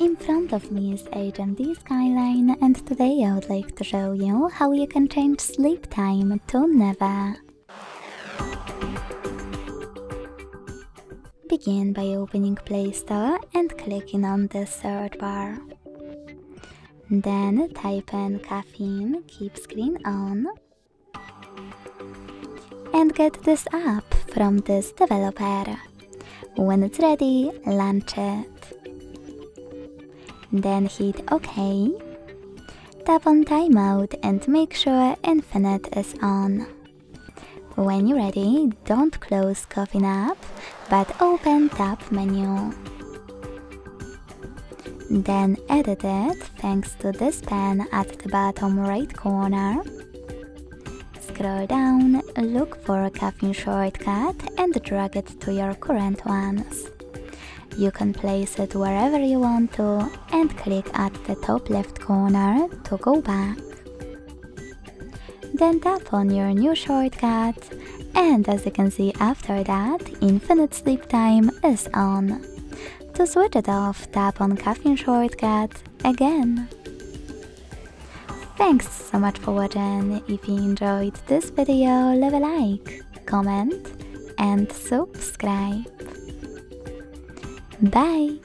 In front of me is HMD Skyline, and today I would like to show you how you can change sleep time to never. Begin by opening Play Store and clicking on the search bar. Then type in Caffeine, keep screen on, and get this app from this developer. When it's ready, launch it. Then hit OK. Tap on Timeout and make sure Infinite is on. When you're ready, don't close Caffeine app, but open Tab menu. Then edit it thanks to this pen at the bottom right corner. Scroll down, look for a Caffeine shortcut and drag it to your current ones. You can place it wherever you want to and click at the top left corner to go back. Then tap on your new shortcut, and as you can see after that, Infinite Sleep Time is on. To switch it off, tap on Caffeine shortcut again. Thanks so much for watching. If you enjoyed this video, leave a like, comment and subscribe. Bye!